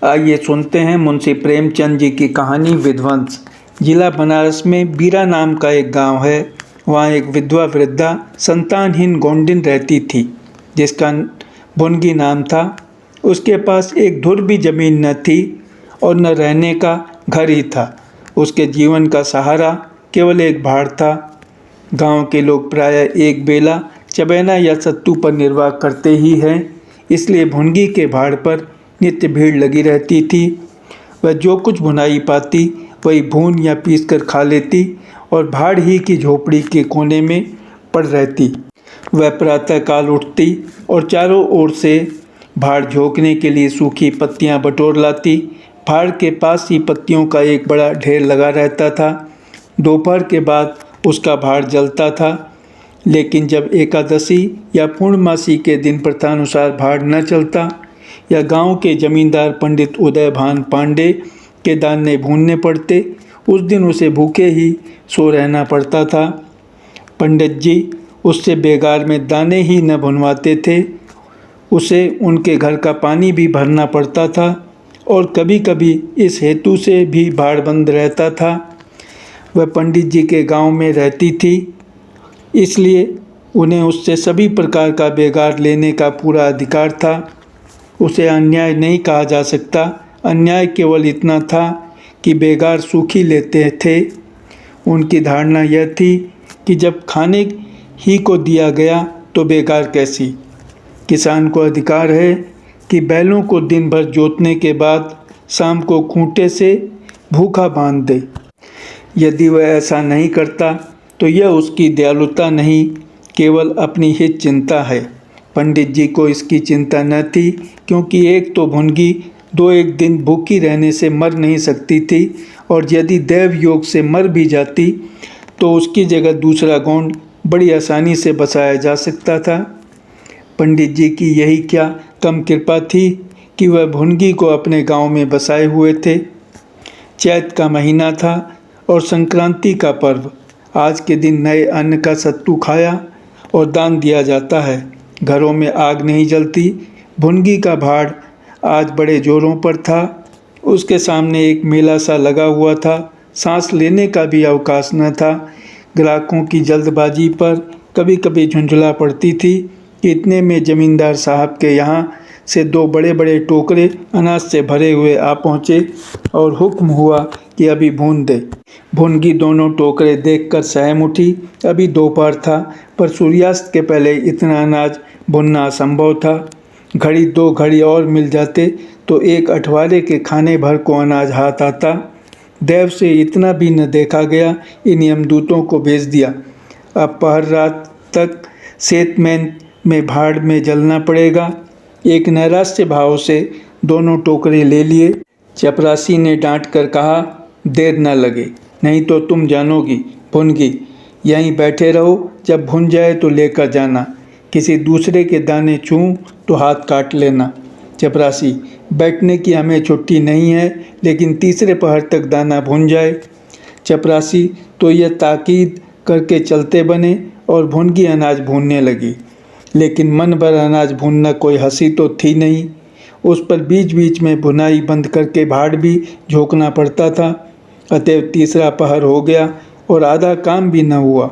आइए सुनते हैं मुंशी प्रेमचंद जी की कहानी विध्वंस। जिला बनारस में बीरा नाम का एक गांव है। वहाँ एक विधवा वृद्धा संतानहीन गोंडिन रहती थी जिसका भुनगी नाम था। उसके पास एक धुर भी जमीन न थी और न रहने का घर ही था। उसके जीवन का सहारा केवल एक भाड़ था। गांव के लोग प्रायः एक बेला चबैना या सत्तू पर निर्वाह करते ही हैं, इसलिए भुनगी के भाड़ पर नित्य भीड़ लगी रहती थी। वह जो कुछ भुनाई पाती वही भून या पीस कर खा लेती और भाड़ ही की झोपड़ी के कोने में पड़ रहती। वह प्रातःकाल उठती और चारों ओर से भाड़ झोंकने के लिए सूखी पत्तियां बटोर लाती। भाड़ के पास ही पत्तियों का एक बड़ा ढेर लगा रहता था। दोपहर के बाद उसका भाड़ जलता था, लेकिन जब एकादशी या पूर्णमासी के दिन प्रथानुसार भाड़ न चलता या गांव के जमींदार पंडित उदयभान पांडे के दाने भूनने पड़ते, उस दिन उसे भूखे ही सो रहना पड़ता था। पंडित जी उससे बेगार में दाने ही न भुनवाते थे, उसे उनके घर का पानी भी भरना पड़ता था और कभी कभी इस हेतु से भी भाड़ बंद रहता था। वह पंडित जी के गांव में रहती थी, इसलिए उन्हें उससे सभी प्रकार का बेगार लेने का पूरा अधिकार था। उसे अन्याय नहीं कहा जा सकता। अन्याय केवल इतना था कि बेगार सूखी लेते थे। उनकी धारणा यह थी कि जब खाने ही को दिया गया तो बेगार कैसी। किसान को अधिकार है कि बैलों को दिन भर जोतने के बाद शाम को खूंटे से भूखा बांध दे। यदि वह ऐसा नहीं करता तो यह उसकी दयालुता नहीं, केवल अपनी हित चिंता है। पंडित जी को इसकी चिंता न थी, क्योंकि एक तो भुनगी दो एक दिन भूखी रहने से मर नहीं सकती थी और यदि दैव योग से मर भी जाती तो उसकी जगह दूसरा गोंड बड़ी आसानी से बसाया जा सकता था। पंडित जी की यही क्या कम कृपा थी कि वह भुनगी को अपने गांव में बसाए हुए थे। चैत का महीना था और संक्रांति का पर्व। आज के दिन नए अन्न का सत्तू खाया और दान दिया जाता है। घरों में आग नहीं जलती। भुनगी का भाड़ आज बड़े जोरों पर था। उसके सामने एक मेला सा लगा हुआ था। सांस लेने का भी अवकाश न था। ग्राहकों की जल्दबाजी पर कभी कभी झुंझला पड़ती थी कि इतने में जमींदार साहब के यहाँ से दो बड़े बड़े टोकरे अनाज से भरे हुए आ पहुँचे और हुक्म हुआ कि अभी भून दे। भुनगी दोनों टोकरे देखकर सहम उठी। अभी दोपहर था, पर सूर्यास्त के पहले इतना अनाज भुनना असंभव था। घड़ी दो घड़ी और मिल जाते तो एक अठवारे के खाने भर को अनाज हाथ आता। देव से इतना भी न देखा गया। इन यमदूतों को भेज दिया। अब पहर रात तक सेतमैन में भाड़ में जलना पड़ेगा। एक नैराश्य भाव से दोनों टोकरे ले लिए। चपरासी ने डांट कर कहा, देर न लगे, नहीं तो तुम जानोगी। भुनगी, यहीं बैठे रहो, जब भुन जाए तो लेकर जाना। किसी दूसरे के दाने छूं तो हाथ काट लेना। चपरासी, बैठने की हमें छुट्टी नहीं है, लेकिन तीसरे पहर तक दाना भुन जाए। चपरासी तो यह ताकीद करके चलते बने और भुनगी अनाज भूनने लगी, लेकिन मन भर अनाज भूनना कोई हंसी तो थी नहीं। उस पर बीच बीच में भुनाई बंद करके भाड़ भी झोंकना पड़ता था। अतएव तीसरा पहर हो गया और आधा काम भी न हुआ।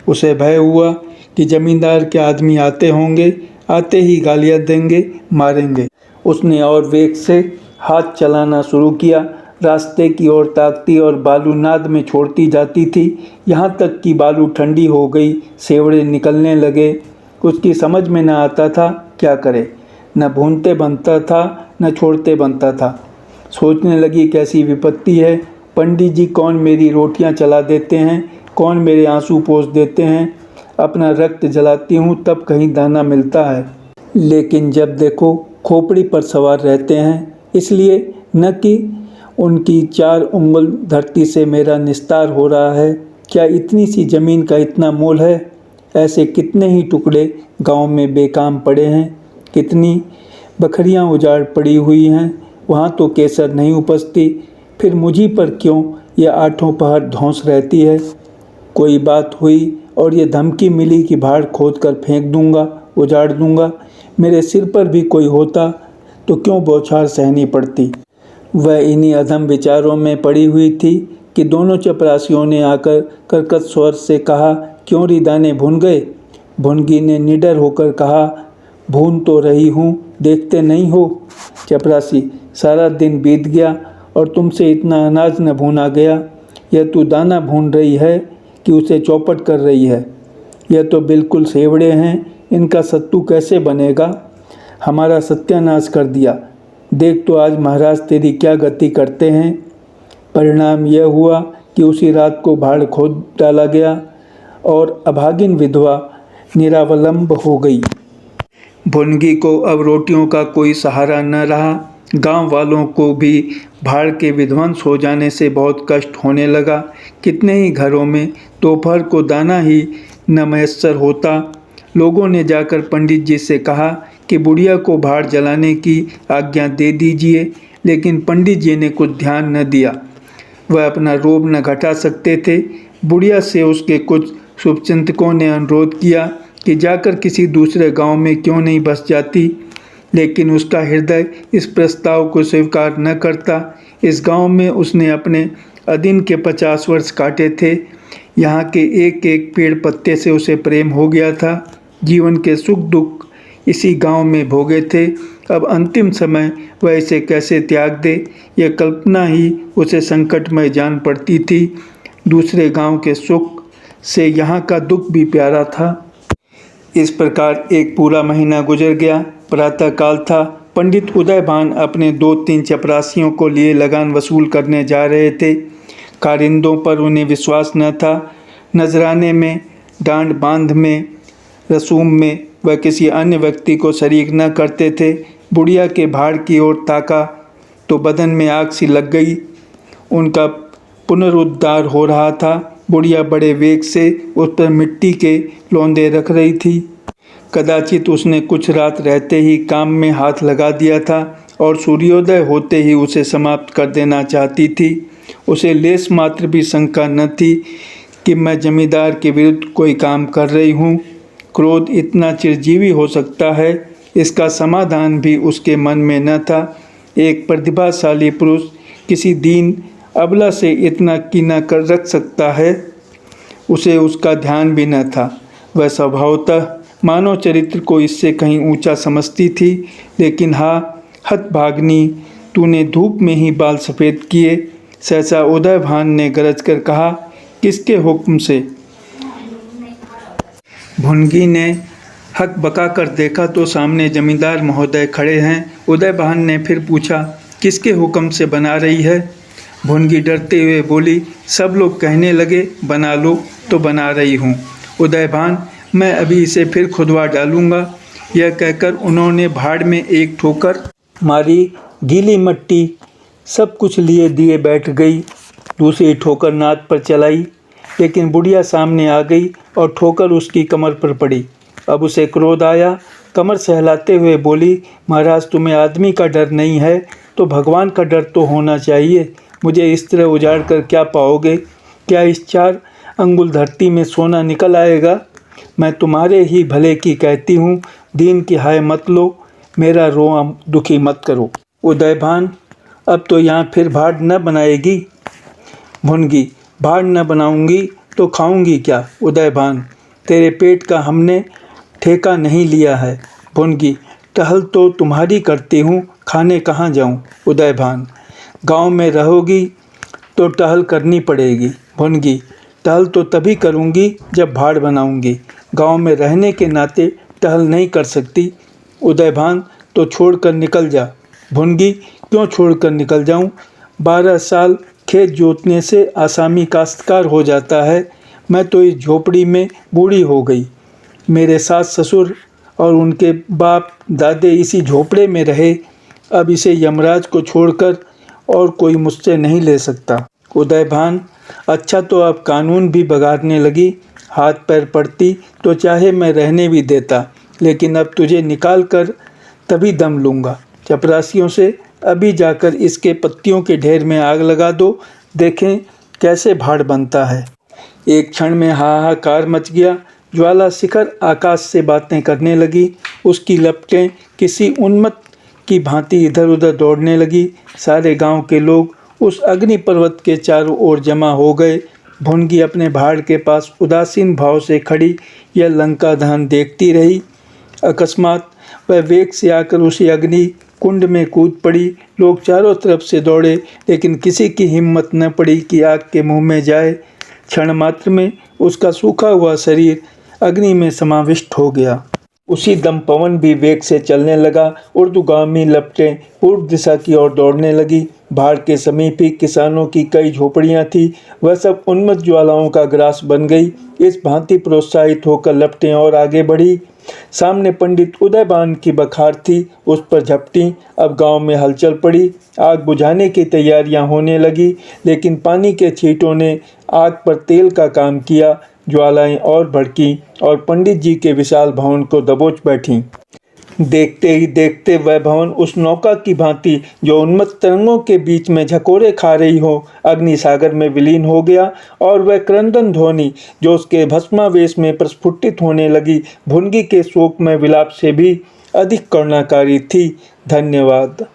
उसे भय हुआ कि जमींदार के आदमी आते होंगे, आते ही गालियाँ देंगे, मारेंगे। उसने और वेग से हाथ चलाना शुरू किया। रास्ते की ओर ताकती और बालू नाद में छोड़ती जाती थी, यहाँ तक कि बालू ठंडी हो गई, सेवड़े निकलने लगे। उसकी समझ में न आता था क्या करे। न भूनते बनता था, न छोड़ते बनता था। सोचने लगी, कैसी विपत्ति है। पंडित जी कौन मेरी रोटियां चला देते हैं, कौन मेरे आंसू पोंछ देते हैं। अपना रक्त जलाती हूँ तब कहीं दाना मिलता है, लेकिन जब देखो खोपड़ी पर सवार रहते हैं, इसलिए न कि उनकी 4 उंगल धरती से मेरा निस्तार हो रहा है। क्या इतनी सी ज़मीन का इतना मोल है। ऐसे कितने ही टुकड़े गांव में बेकाम पड़े हैं, कितनी बखरियां उजाड़ पड़ी हुई हैं, वहाँ तो केसर नहीं उपजती। फिर मुझी पर क्यों ये 8 पहर धौंस रहती है। कोई बात हुई और ये धमकी मिली कि भाड़ खोद कर फेंक दूंगा, उजाड़ दूंगा। मेरे सिर पर भी कोई होता तो क्यों बौछार सहनी पड़ती। वह इन्हीं अधम विचारों में पड़ी हुई थी कि दोनों चपरासियों ने आकर कर्कश स्वर से कहा, क्यों री दाने भून गए? भुनगी ने निडर होकर कहा, भून तो रही हूँ, देखते नहीं हो? चपरासी, सारा दिन बीत गया और तुमसे इतना अनाज न भूना गया। यह तू दाना भून रही है कि उसे चौपट कर रही है? यह तो बिल्कुल सेवड़े हैं, इनका सत्तू कैसे बनेगा? हमारा सत्यानाश कर दिया। देख तो आज महाराज तेरी क्या गति करते हैं। परिणाम यह हुआ कि उसी रात को भाड़ खोद डाला गया और अभागिन विधवा निरावलंब हो गई। भुनगी को अब रोटियों का कोई सहारा न रहा। गांव वालों को भी भाड़ के विध्वंस हो जाने से बहुत कष्ट होने लगा। कितने ही घरों में दोपहर को दाना ही न मयस्सर होता। लोगों ने जाकर पंडित जी से कहा कि बुढ़िया को भाड़ जलाने की आज्ञा दे दीजिए, लेकिन पंडित जी ने कुछ ध्यान न दिया। वह अपना रोब न घटा सकते थे। बुढ़िया से उसके कुछ शुभचिंतकों ने अनुरोध किया कि जाकर किसी दूसरे गांव में क्यों नहीं बस जाती, लेकिन उसका हृदय इस प्रस्ताव को स्वीकार न करता। इस गांव में उसने अपने अधीन के 50 वर्ष काटे थे। यहाँ के एक एक पेड़ पत्ते से उसे प्रेम हो गया था। जीवन के सुख दुख इसी गांव में भोगे थे। अब अंतिम समय वह इसे कैसे त्याग दे, यह कल्पना ही उसे संकटमय जान पड़ती थी। दूसरे गांव के सुख से यहाँ का दुख भी प्यारा था। इस प्रकार एक पूरा महीना गुजर गया। प्रातःकाल था। पंडित उदयभान अपने 2-3 चपरासियों को लिए लगान वसूल करने जा रहे थे। कारिंदों पर उन्हें विश्वास न था। नजराने में, डांड बांध में, रसूम में वह किसी अन्य व्यक्ति को शरीक न करते थे। बुढ़िया के भाड़ की ओर ताका तो बदन में आग सी लग गई। उनका पुनरुद्धार हो रहा था। बुढ़िया बड़े वेग से उस पर मिट्टी के लौंदे रख रही थी। कदाचित उसने कुछ रात रहते ही काम में हाथ लगा दिया था और सूर्योदय होते ही उसे समाप्त कर देना चाहती थी। उसे लेस मात्र भी शंका न थी कि मैं जमींदार के विरुद्ध कोई काम कर रही हूँ। क्रोध इतना चिरजीवी हो सकता है, इसका समाधान भी उसके मन में न था। एक प्रतिभाशाली पुरुष किसी दीन अबला से इतना कीना कर रख सकता है, उसे उसका ध्यान भी न था। वह स्वभावतः मानव चरित्र को इससे कहीं ऊंचा समझती थी। लेकिन हाँ, हतभाग्नि, तूने धूप में ही बाल सफ़ेद किए। सहसा उदयभान ने गरज कर कहा, किसके हुक्म से? भुनगी ने हक बका कर देखा तो सामने जमींदार महोदय खड़े हैं। उदयभान ने फिर पूछा, किसके हुक्म से बना रही है? भुनगी डरते हुए बोली, सब लोग कहने लगे बना लो तो बना रही हूँ। उदयभान, मैं अभी इसे फिर खुदवा डालूँगा। यह कहकर उन्होंने भाड़ में एक ठोकर मारी। गीली मिट्टी सब कुछ लिए दिए बैठ गई। दूसरी ठोकर नाद पर चलाई, लेकिन बुढ़िया सामने आ गई और ठोकर उसकी कमर पर पड़ी। अब उसे क्रोध आया। कमर सहलाते हुए बोली, महाराज, तुम्हें आदमी का डर नहीं है तो भगवान का डर तो होना चाहिए। मुझे इस तरह उजाड़ कर क्या पाओगे? क्या इस 4 अंगुल धरती में सोना निकल आएगा? मैं तुम्हारे ही भले की कहती हूँ, दीन की हाय मत लो, मेरा रोआ दुखी मत करो। उदयभान, अब तो यहाँ फिर भाड़ न बनाएगी? भुनगी, भाड़ न बनाऊंगी तो खाऊंगी क्या? उदयभान, तेरे पेट का हमने ठेका नहीं लिया है। भुनगी, टहल तो तुम्हारी करती हूँ, खाने कहाँ जाऊँ? उदयभान, गांव में रहोगी तो टहल करनी पड़ेगी। भुनगी, टहल तो तभी करूँगी जब भाड़ बनाऊँगी। गांव में रहने के नाते टहल नहीं कर सकती। उदयभान, तो छोड़कर निकल जा। भुनगी, क्यों छोड़कर निकल जाऊँ? 12 साल खेत जोतने से आसामी काश्तकार हो जाता है। मैं तो इस झोपड़ी में बूढ़ी हो गई। मेरे सास ससुर और उनके बाप दादे इसी झोपड़े में रहे। अब इसे यमराज को छोड़कर और कोई मुझसे नहीं ले सकता। उदयभान, अच्छा तो अब कानून भी बगाड़ने लगी। हाथ पैर पड़ती तो चाहे मैं रहने भी देता, लेकिन अब तुझे निकाल कर तभी दम लूँगा। चपरासियों से अभी जाकर इसके पत्तियों के ढेर में आग लगा दो, देखें कैसे भाड़ बनता है। एक क्षण में हाहाकार मच गया। ज्वाला शिखर आकाश से बातें करने लगी। उसकी लपटें किसी उन्मत्त की भांति इधर उधर दौड़ने लगी। सारे गांव के लोग उस अग्नि पर्वत के चारों ओर जमा हो गए। भुनगी अपने भाड़ के पास उदासीन भाव से खड़ी यह लंका दहन देखती रही। अकस्मात वह वेग से आकर उसी अग्नि कुंड में कूद पड़ी। लोग चारों तरफ से दौड़े, लेकिन किसी की हिम्मत न पड़ी कि आग के मुंह में जाए। क्षण मात्र में उसका सूखा हुआ शरीर अग्नि में समाविष्ट हो गया। उसी दम पवन भी वेग से चलने लगा। ऊर्ध्वगामी लपटें पूर्व दिशा की ओर दौड़ने लगी। भाड़ के समीप ही किसानों की कई झोपड़ियां थी, वह सब उन्मत्त ज्वालाओं का ग्रास बन गई। इस भांति प्रोत्साहित होकर लपटें और आगे बढ़ी। सामने पंडित उदयबान की बखार थी, उस पर झपटी। अब गांव में हलचल पड़ी। आग बुझाने की तैयारियां होने लगी, लेकिन पानी के छींटों ने आग पर तेल का काम किया। ज्वालाएं और भड़कीं और पंडित जी के विशाल भवन को दबोच बैठीं। देखते ही देखते वह भवन उस नौका की भांति जो उन्मत्त तरंगों के बीच में झकोरे खा रही हो, अग्नि सागर में विलीन हो गया। और वह क्रंदन ध्वनि जो उसके भस्मावेश में प्रस्फुटित होने लगी, भुनगी के शोक में विलाप से भी अधिक करुणाकारी थी। धन्यवाद।